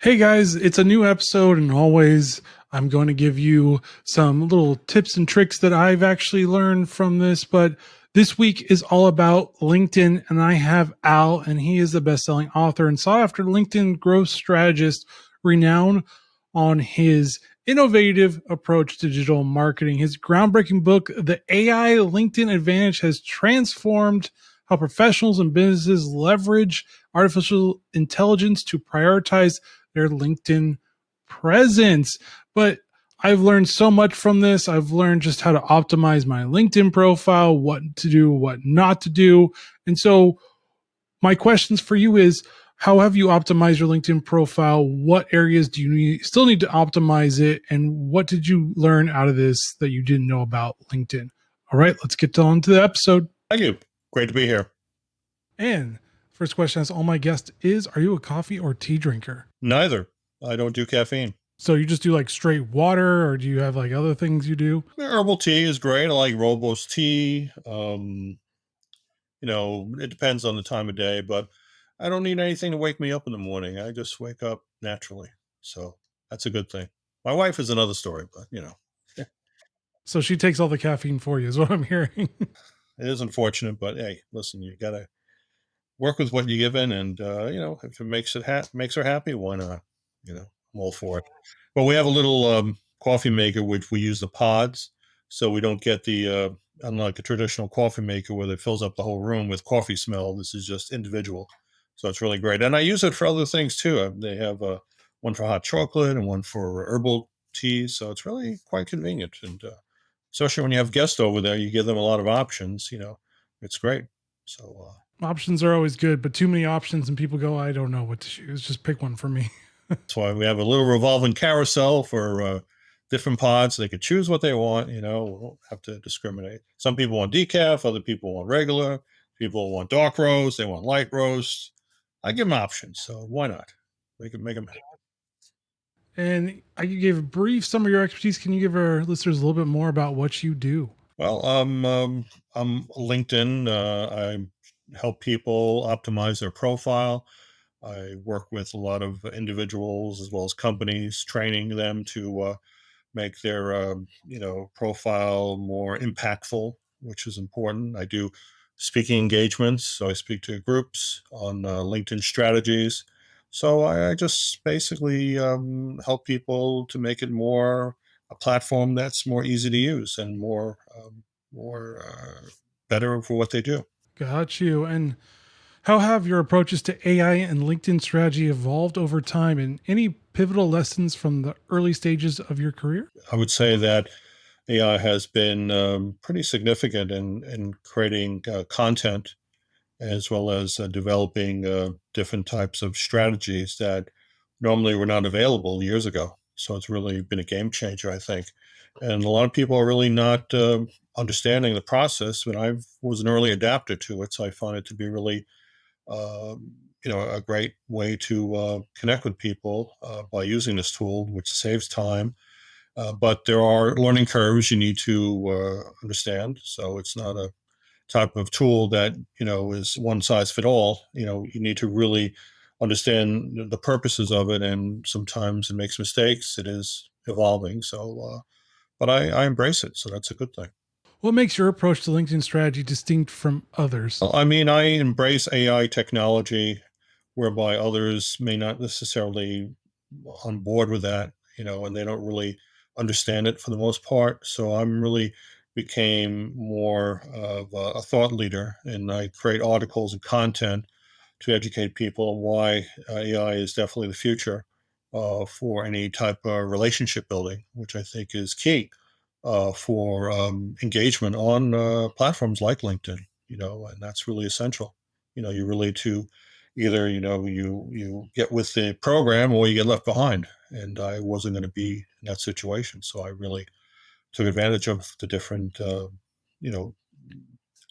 Hey guys, it's a new episode, and always I'm going to give you some little tips and tricks that I've actually learned from this. But this week is all about LinkedIn, and I have Al, and he is the best selling author and sought after LinkedIn growth strategist, renowned on his innovative approach to digital marketing. His groundbreaking book, The AI LinkedIn Advantage, has transformed how professionals and businesses leverage artificial intelligence to prioritize their LinkedIn presence. But I've learned so much from this. I've learned just how to optimize my LinkedIn profile, what to do, what not to do. And so my questions for you is, how have you optimized your LinkedIn profile? What areas do you still need to optimize it? And what did you learn out of this that you didn't know about LinkedIn? All right, let's get on to the episode. Thank you. Great to be here. And first question, as all my guests, is, are you a coffee or tea drinker? Neither. I don't do caffeine. So you just do like straight water, or do you have like other things you do? Herbal tea is great. I like rooibos tea. It depends on the time of day, but I don't need anything to wake me up in the morning. I just wake up naturally. So that's a good thing. My wife is another story, but it So she takes all the caffeine for you, is what I'm hearing. is unfortunate, but hey, listen, you got to work with what you're given. And, if it makes her happy, why not? I'm all for it. But we have a little coffee maker, which we use the pods. So we don't get unlike a traditional coffee maker where it fills up the whole room with coffee smell. This is just individual. So it's really great. And I use it for other things too. They have one for hot chocolate and one for herbal teas. So it's really quite convenient. And especially when you have guests over there, you give them a lot of options. It's great. So, Options are always good, but too many options and people go, I don't know what to choose. Just pick one for me. that's why we have a little revolving carousel for different pods. They could choose what they want. We don't have to discriminate. Some people want decaf, other people want regular. People want dark roast, they want light roast. I give them options, so why not? Make them. And I gave a brief some of your expertise. Can you give our listeners a little bit more about what you do? Well, I'm LinkedIn. I help people optimize their profile. I work with a lot of individuals as well as companies, training them to make their profile more impactful, which is important. I do speaking engagements, so I speak to groups on LinkedIn strategies. So I just basically help people to make it more a platform that's more easy to use and more better for what they do. Got you. And how have your approaches to AI and LinkedIn strategy evolved over time? And any pivotal lessons from the early stages of your career? I would say that AI has been pretty significant in creating content as well as developing different types of strategies that normally were not available years ago. So it's really been a game changer, I think. And a lot of people are really not understanding the process, but I was an early adapter to it. So I found it to be really, a great way to connect with people by using this tool, which saves time. But there are learning curves you need to understand. So it's not a type of tool that is one size fit all. You need to really understand the purposes of it, and sometimes it makes mistakes. It is evolving. So but I embrace it, so that's a good thing. What makes your approach to LinkedIn strategy distinct from others? Well, I mean, I embrace AI technology whereby others may not necessarily on board with that, and they don't really understand it for the most part. So I'm really became more of a thought leader, and I create articles and content to educate people on why AI is definitely the future for any type of relationship building, which I think is key for engagement on platforms like LinkedIn. And that's really essential. You really to either you get with the program or you get left behind. And I wasn't going to be in that situation, so I really took advantage of the different you know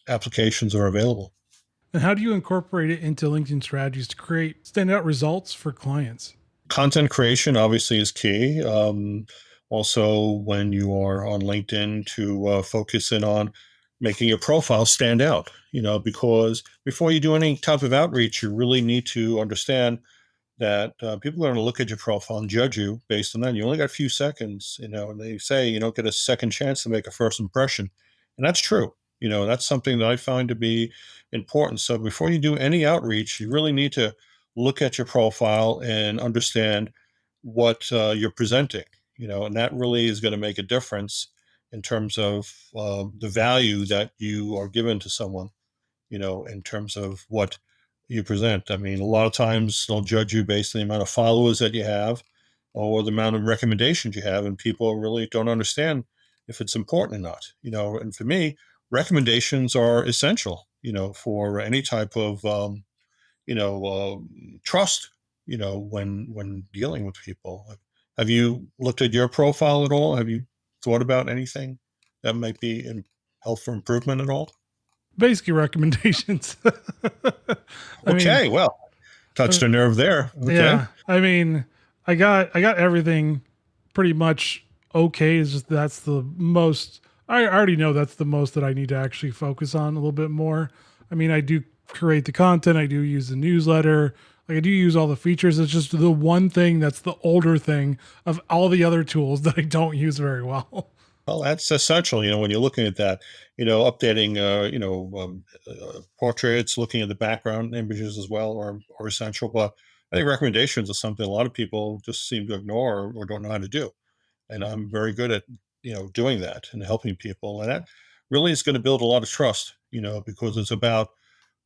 applications that are available. And how do you incorporate it into LinkedIn strategies to create standout results for clients? Content creation obviously is key. Also, when you are on LinkedIn, to focus in on making your profile stand out, because before you do any type of outreach, you really need to understand that people are going to look at your profile and judge you based on that. You only got a few seconds, and they say you don't get a second chance to make a first impression. And that's true. That's something that I find to be important. So before you do any outreach, you really need to look at your profile and understand what you're presenting, and that really is going to make a difference in terms of the value that you are given to someone, in terms of what you present. I mean, a lot of times they'll judge you based on the amount of followers that you have or the amount of recommendations you have, and people really don't understand if it's important or not. And for me, recommendations are essential, for any type of trust, when dealing with people. Have you looked at your profile at all? Have you thought about anything that might be in help for improvement at all? Basically, recommendations. I mean, Okay, well, uh, touched a nerve there. Okay. yeah. I mean, I got everything pretty much okay. It's just that's the most. I already know that's the most that I need to actually focus on a little bit more. I mean, I do create the content. I do use the newsletter. Like I do use all the features. It's just the one thing that's the older thing of all the other tools that I don't use very well. Well, that's essential, when you're looking at that, updating, portraits, looking at the background images as well are essential. But I think recommendations are something a lot of people just seem to ignore or don't know how to do. And I'm very good at doing that and helping people, and that really is going to build a lot of trust, because it's about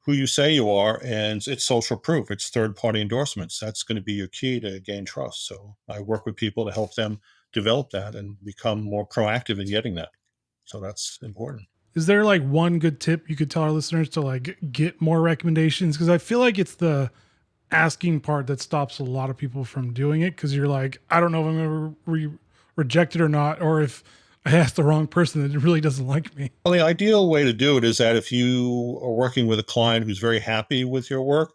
who you say you are, and it's social proof, it's third party endorsements. That's going to be your key to gain trust. So I work with people to help them develop that and become more proactive in getting that. So that's important. Is there like one good tip you could tell our listeners to like get more recommendations? Because I feel like it's the asking part that stops a lot of people from doing it. Because you're like, I don't know if I'm ever rejected or not, or if I asked the wrong person that really doesn't like me. Well, the ideal way to do it is that if you are working with a client who's very happy with your work,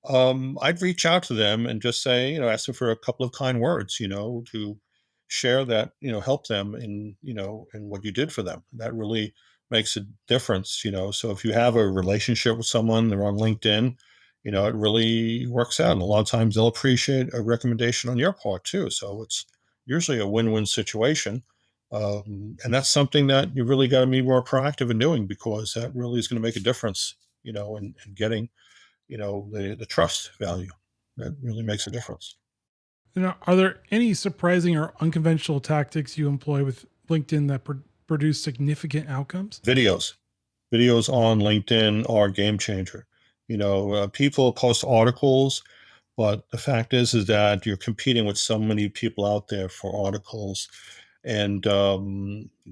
I'd reach out to them and just say, ask them for a couple of kind words, to share that, help them in what you did for them. That really makes a difference, So if you have a relationship with someone, they're on LinkedIn, it really works out. And a lot of times they'll appreciate a recommendation on your part too. So it's usually a win-win situation, and that's something that you really got to be more proactive in doing, because that really is going to make a difference, in getting, the trust value. That really makes a difference. Are there any surprising or unconventional tactics you employ with LinkedIn that produce significant outcomes? Videos on LinkedIn are a game changer. People post articles, but the fact is that you're competing with so many people out there for articles, and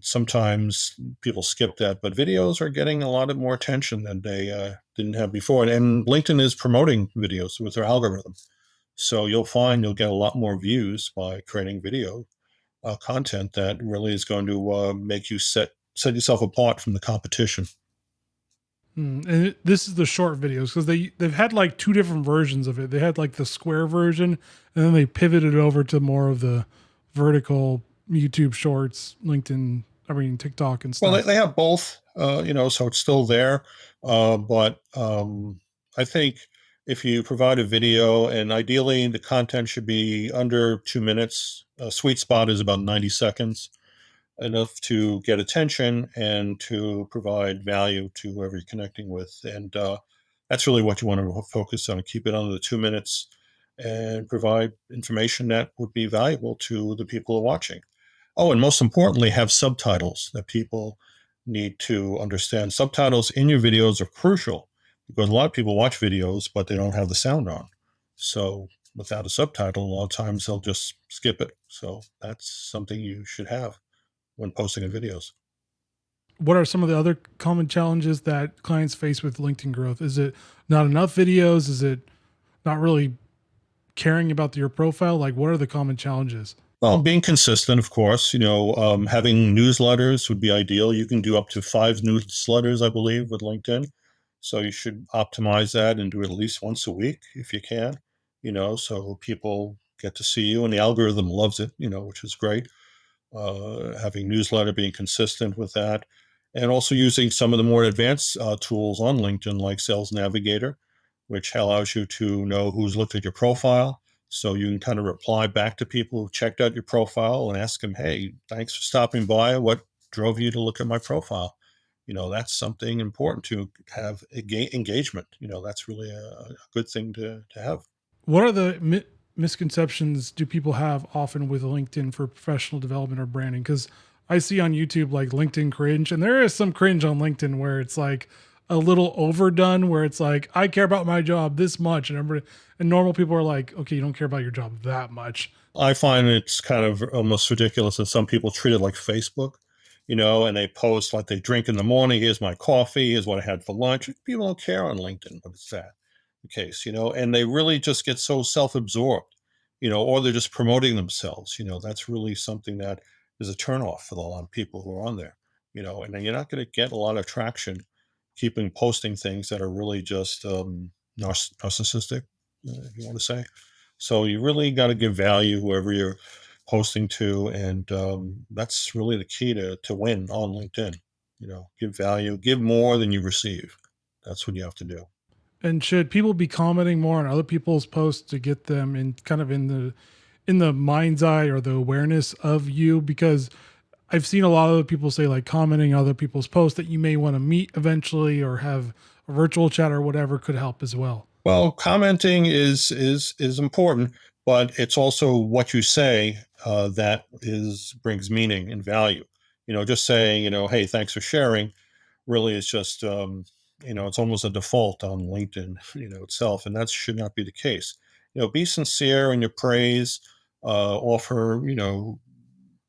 sometimes people skip that. But videos are getting a lot of more attention than they didn't have before, and LinkedIn is promoting videos with their algorithm. So you'll find you'll get a lot more views by creating video content that really is going to make you set yourself apart from the competition. And this is the short videos because they've had like two different versions of it. They had like the square version, and then they pivoted over to more of the vertical YouTube Shorts, LinkedIn, I mean TikTok and Well, they, stuff. they have both, so it's still there. But I think if you provide a video, and ideally the content should be under 2 minutes, a sweet spot is about 90 seconds, enough to get attention and to provide value to whoever you're connecting with. And that's really what you want to focus on. Keep it under the 2 minutes and provide information that would be valuable to the people who are watching. Oh, and most importantly, have subtitles that people need to understand. Subtitles in your videos are crucial because a lot of people watch videos, but they don't have the sound on. So without a subtitle, a lot of times they'll just skip it. So that's something you should have when posting in videos. What are some of the other common challenges that clients face with LinkedIn growth? Is it not enough videos? Is it not really caring about your profile? Like, what are the common challenges? Well, being consistent, of course, having newsletters would be ideal. You can do up to 5 newsletters, I believe, with LinkedIn. So you should optimize that and do it at least once a week if you can, so people get to see you and the algorithm loves it, which is great. Having newsletter, being consistent with that, and also using some of the more advanced tools on LinkedIn like Sales Navigator, which allows you to know who's looked at your profile, So you can kind of reply back to people who checked out your profile and ask them, hey, thanks for stopping by. What drove you to look at my profile? That's something important to have engagement. That's really a good thing to have. What are the misconceptions do people have often with LinkedIn for professional development or branding? Because I see on YouTube like LinkedIn cringe, and there is some cringe on LinkedIn where it's like a little overdone, where it's like I care about my job this much, and everybody, and normal people are like, okay, you don't care about your job that much. I find it's kind of almost ridiculous that some people treat it like Facebook, and they post like they drink in the morning. Here's my coffee. Here's what I had for lunch. People don't care on LinkedIn, but it's that the case, and they really just get so self-absorbed, or they're just promoting themselves. That's really something that is a turnoff for a lot of people who are on there, and then you're not going to get a lot of traction keeping posting things that are really just narcissistic, if you want to say. So you really got to give value whoever you're posting to, and that's really the key to win on LinkedIn. Give value, give more than you receive. That's what you have to do. And should people be commenting more on other people's posts to get them in kind of in the mind's eye or the awareness of you? Because I've seen a lot of people say like commenting on other people's posts that you may want to meet eventually or have a virtual chat or whatever could help as well. Well, commenting is important, but it's also what you say that is brings meaning and value. Just saying, hey, thanks for sharing, really is just it's almost a default on LinkedIn, itself, and that should not be the case. Be sincere in your praise, offer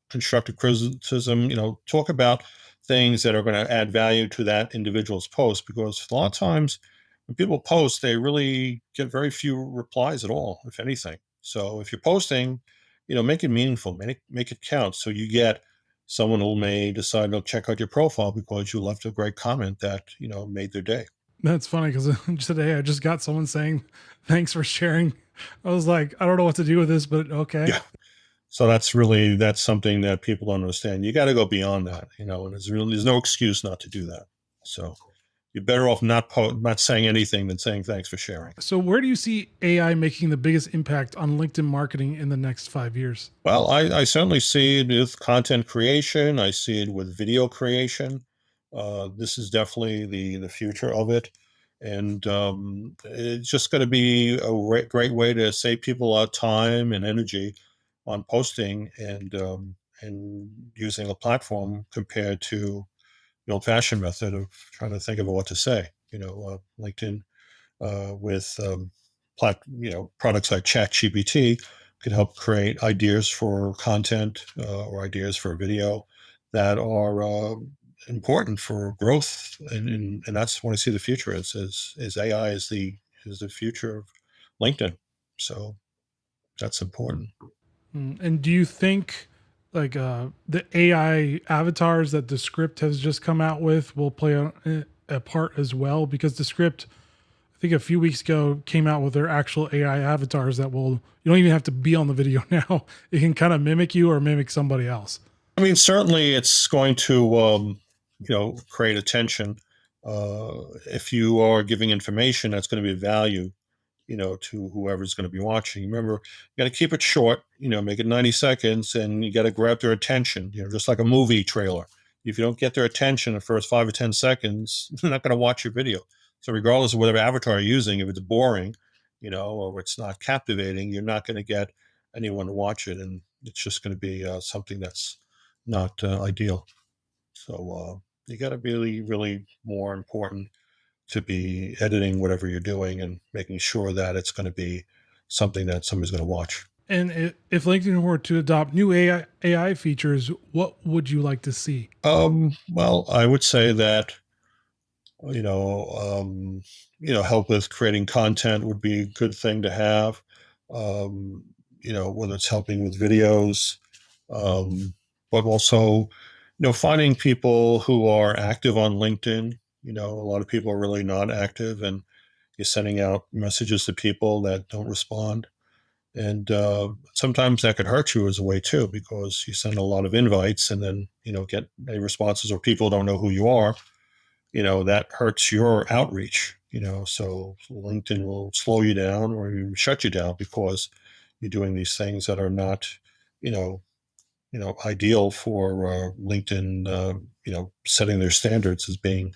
constructive criticism. Talk about things that are going to add value to that individual's post, because a lot of times when people post, they really get very few replies at all, if anything. So if you're posting, make it meaningful, make it count, so you get someone who may decide to check out your profile because you left a great comment that made their day. That's funny because today I just got someone saying, thanks for sharing. I was like, I don't know what to do with this, but okay. Yeah. So that's something that people don't understand. You got to go beyond that, and there's no excuse not to do that. So you're better off not saying anything than saying thanks for sharing. So, where do you see AI making the biggest impact on LinkedIn marketing in the next 5 years? Well, I certainly see it with content creation. I see it with video creation. This is definitely the future of it, and it's just going to be a great way to save people a lot of time and energy on posting and using a platform compared to the old-fashioned method of trying to think about what to say. LinkedIn with products like ChatGPT could help create ideas for content or ideas for video that are important for growth, and that's what I see the future is AI is the future of LinkedIn. So that's important. And do you think like the AI avatars that the script has just come out with will play a part as well? Because the script, I think a few weeks ago, came out with their actual AI avatars that will, you don't even have to be on the video now. It can kind of mimic you or mimic somebody else. I mean, certainly it's going to create attention. If you are giving information that's going to be of value, to whoever's going to be watching. Remember, you got to keep it short, make it 90 seconds, and you got to grab their attention, just like a movie trailer. If you don't get their attention the first 5 or 10 seconds, they're not going to watch your video. So regardless of whatever avatar you're using, if it's boring, or it's not captivating, you're not going to get anyone to watch it. And it's just going to be something that's not ideal. So you got to be really, really more important to be editing whatever you're doing and making sure that it's going to be something that somebody's going to watch. And if LinkedIn were to adopt new AI features, what would you like to see? Well, I would say that you know, help with creating content would be a good thing to have. Um, whether it's helping with videos, um, but also, finding people who are active on LinkedIn. A lot of people are really not active, and you're sending out messages to people that don't respond. And sometimes that could hurt you as a way too, because you send a lot of invites and then, get any responses or people don't know who you are, that hurts your outreach, so LinkedIn will slow you down or even shut you down because you're doing these things that are not, you know, ideal for LinkedIn, setting their standards as being,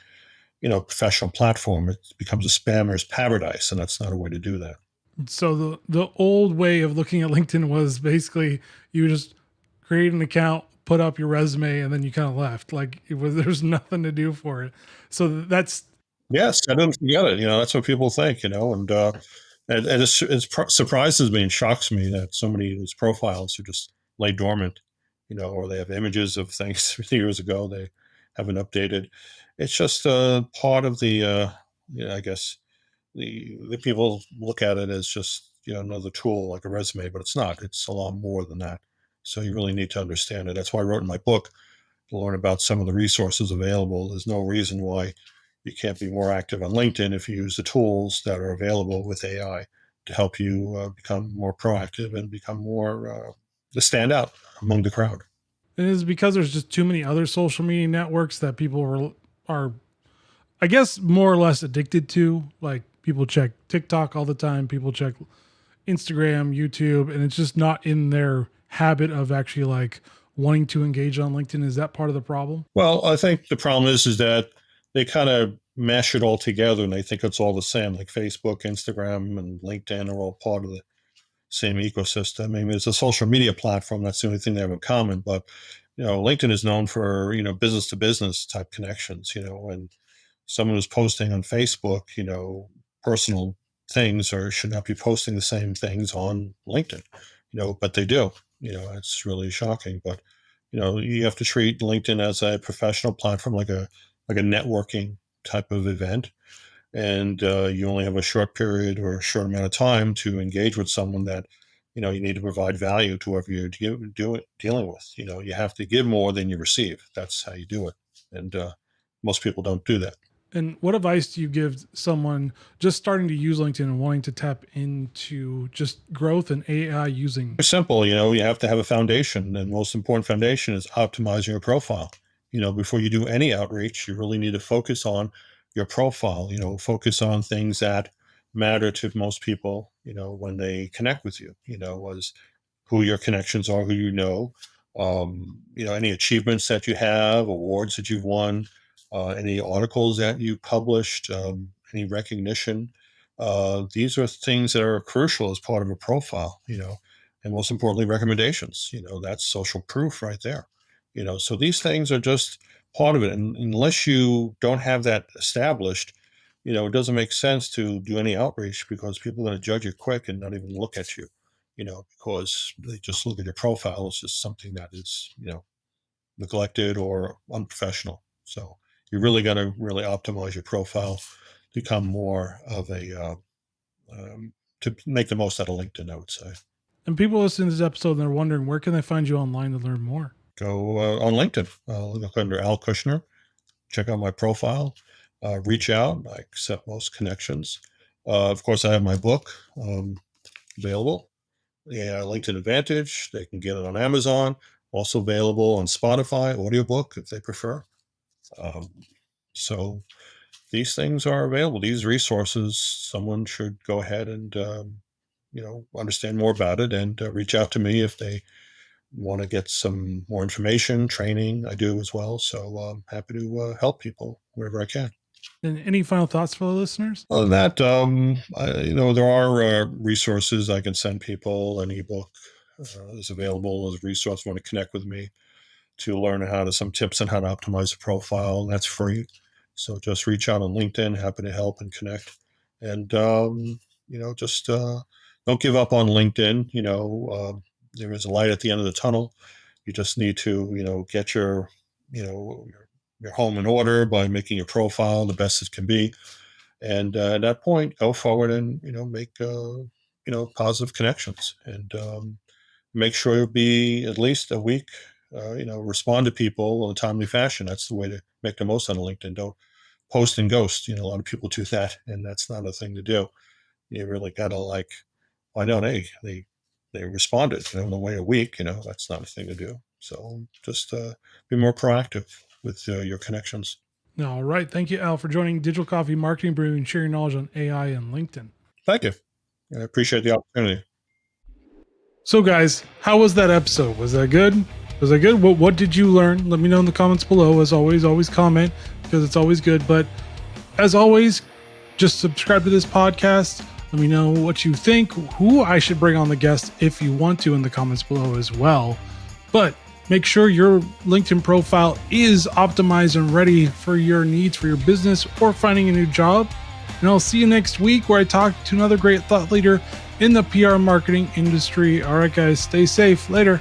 professional platform. It becomes a spammer's paradise, and that's not a way to do that. So the old way of looking at LinkedIn was basically you just create an account, put up your resume, and then you kind of left. Like it was there's nothing to do for it. So that's Yes, I didn't forget it. That's what people think. And it surprises me and shocks me that so many of these profiles are just lay dormant, or they have images of things 50 years ago they haven't updated. It's just part of the, I guess the people look at it as just another tool like a resume, but it's not. It's a lot more than that. So you really need to understand it. That's why I wrote in my book to learn about some of the resources available. There's no reason why you can't be more active on LinkedIn if you use the tools that are available with AI to help you become more proactive and become more to stand out among the crowd. it is because there's just too many other social media networks that people are I guess more or less addicted to. Like people check TikTok all the time, people check Instagram, YouTube, and it's just not in their habit of actually like wanting to engage on LinkedIn. Is that part of the problem? Well, I think the problem is that they kind of mash it all together and they think it's all the same. Like Facebook, Instagram, and LinkedIn are all part of the same ecosystem. I mean, it's a social media platform. That's the only thing they have in common. But LinkedIn is known for business to business type connections. And someone who's posting on Facebook, personal things, or should not be posting the same things on LinkedIn. But they do. It's really shocking. But you have to treat LinkedIn as a professional platform, like a networking type of event, and you only have a short period or a short amount of time to engage with someone that you need to provide value to whoever you're dealing with. You have to give more than you receive. That's how you do it, and most people don't do that. And what advice do you give someone just starting to use LinkedIn and wanting to tap into just growth and AI using? It's simple. You have to have a foundation, and the most important foundation is optimizing your profile. Before you do any outreach, you really need to focus on your profile. Focus on things that matter to most people. When they connect with you. Was who your connections are, who any achievements that you have, awards that you've won, any articles that you published, any recognition. These are things that are crucial as part of a profile, and most importantly, recommendations. That's social proof right there. So these things are just part of it. And unless you don't have that established, it doesn't make sense to do any outreach because people are going to judge you quick and not even look at you, because they just look at your profile as just something that is, neglected or unprofessional. So you really got to really optimize your profile, become more of to make the most out of LinkedIn, I would say. And people listening to this episode and they're wondering where can they find you online to learn more? Go on LinkedIn, look under Al Kushner, check out my profile, reach out. I accept most connections. Of course, I have my book available. Yeah, LinkedIn Advantage. They can get it on Amazon. Also available on Spotify, audiobook if they prefer. Um, so these things are available. These resources, someone should go ahead and understand more about it and reach out to me if they want to get some more information, training. I do as well. So I'm happy to help people wherever I can. And any final thoughts for the listeners? Other than that, there are resources I can send people. An ebook is available as a resource. If you want to connect with me to learn how to some tips on how to optimize a profile. That's free. So just reach out on LinkedIn. Happy to help and connect. And just don't give up on LinkedIn. There is a light at the end of the tunnel. You just need to get your home in order by making your profile the best it can be, and at that point go forward and make positive connections, and make sure you'll be at least a week, respond to people in a timely fashion. That's the way to make the most out of LinkedIn. Don't post and ghost. A lot of people do that, and that's not a thing to do. You really gotta why don't they responded, in the way a week, that's not a thing to do. So just be more proactive with your connections. All right. Thank you, Al, for joining Digital Coffee Marketing Brew and sharing knowledge on AI and LinkedIn. Thank you. I appreciate the opportunity. So, guys, how was that episode? Was that good? Was that good? What did you learn? Let me know in the comments below. As always comment because it's always good. But as always, just subscribe to this podcast. Let me know what you think, who I should bring on the guest if you want to in the comments below as well. But make sure your LinkedIn profile is optimized and ready for your needs for your business or finding a new job. And I'll see you next week where I talk to another great thought leader in the PR marketing industry. All right, guys, stay safe. Later.